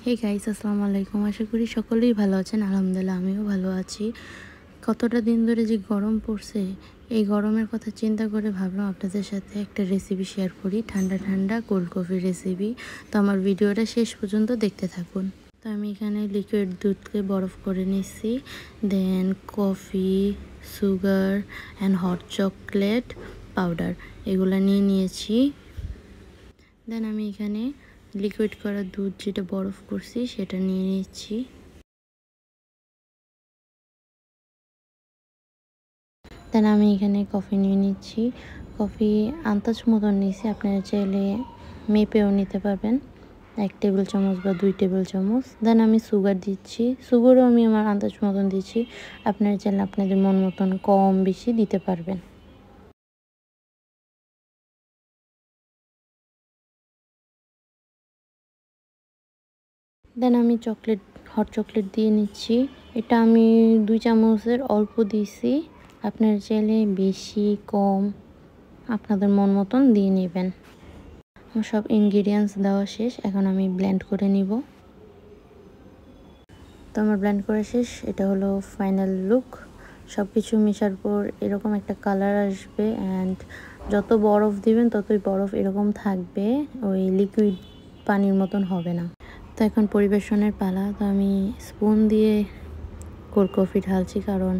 Hey guys, আসসালামু আলাইকুম। আশা করি সকলেই ভালো আছেন। আলহামদুলিল্লাহ আমিও ভালো আছি। কতটা দিন ধরে যে গরম পড়ছে, এই গরমের কথা চিন্তা করে ভাবলাম আপনাদের সাথে একটা রেসিপি শেয়ার করি, ঠান্ডা ঠান্ডা কোল্ড কফির রেসিপি। তো আমার ভিডিওটা শেষ পর্যন্ত দেখতে থাকুন। তো আমি এখানে লিকুইড দুধকে বরফ করে নিচ্ছি, then coffee, sugar and hot chocolate powder এগুলো নিয়ে নিয়েছি। দেন আমি এখানে লিকুইড করা দুধ যেটা বরফ করছি সেটা নিয়ে নিচ্ছি। দেন আমি এখানে কফি নিয়ে নিচ্ছি। কফি আন্দাজ মতন নিয়েছি, আপনারা চাইলে মেপেও নিতে পারবেন, 1 টেবিল চামচ বা 2 টেবিল চামচ। দেন আমি সুগার দিচ্ছি, সুগারও আমি আমার আন্দাজ মতন দিচ্ছি, আপনারা চাইলে আপনাদের মন মতন কম বেশি দিতে পারবেন। দেন আমি হট চকলেট দিয়ে নিচ্ছি। এটা আমি 2 চামচের অল্প দিয়েছি, আপনারা চাইলে বেশি কম আপনাদের মন মতন দিয়ে নেবেন। আমার সব ইনগ্রিডিয়েন্টস দেওয়া শেষ, এখন আমি ব্লেন্ড করে নিব। তো আমার ব্লেন্ড করা শেষ, এটা হলো ফাইনাল লুক। সব কিছু মেশার পর এরকম একটা কালার আসবে, অ্যান্ড যত বরফ দিবেন ততই বরফ এরকম থাকবে, ওই লিকুইড পানির মতন হবে না। তো এখন পরিবেশনের পালা। তো আমি স্পুন দিয়ে কোল্ড কফি ঢালছি, কারণ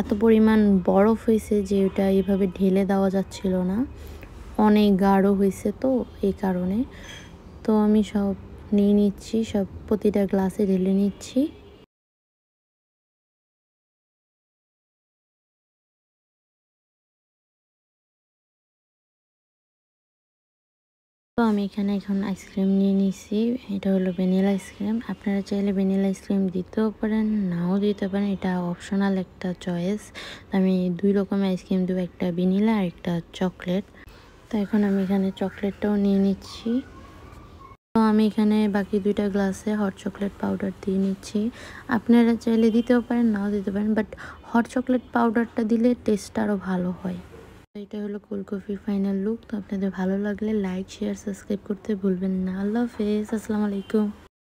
এত পরিমাণ বরফ হয়েছে যে ওটা এভাবে ঢেলে দেওয়া যাচ্ছিল না, অনেক গাঢ় হয়েছে তো এই কারণে। তো আমি সব নিয়ে নিচ্ছি, সব প্রতিটা গ্লাসে ঢেলে নিচ্ছি। তো আমি এখানে এখন আইসক্রিম নিয়ে নিচ্ছি, এটা হলো ভ্যানিলা আইসক্রিম। আপনারা চাইলে ভ্যানিলা আইসক্রিম দিতেও পারেন, নাও দিতে পারেন, এটা অপশনাল একটা চয়েস। আমি 2 রকমের আইসক্রিম দেবো, একটা ভ্যানিলা আর একটা চকলেট। তো এখন আমি এখানে চকলেটটাও নিয়ে নিচ্ছি। তো আমি এখানে বাকি 2টা গ্লাসে হট চকলেট পাউডার দিয়ে নিচ্ছি। আপনারা চাইলে দিতেও পারেন, নাও দিতে পারেন, বাট হট চকলেট পাউডারটা দিলে টেস্টটা আরও ভালো হয়। এটা হলো কোল্ড কফির ফাইনাল লুক। তো আপনাদের ভালো লাগলে লাইক, শেয়ার, সাবস্ক্রাইব করতে ভুলবেন না। আল্লাহ হাফেজ, আসসালামু আলাইকুম।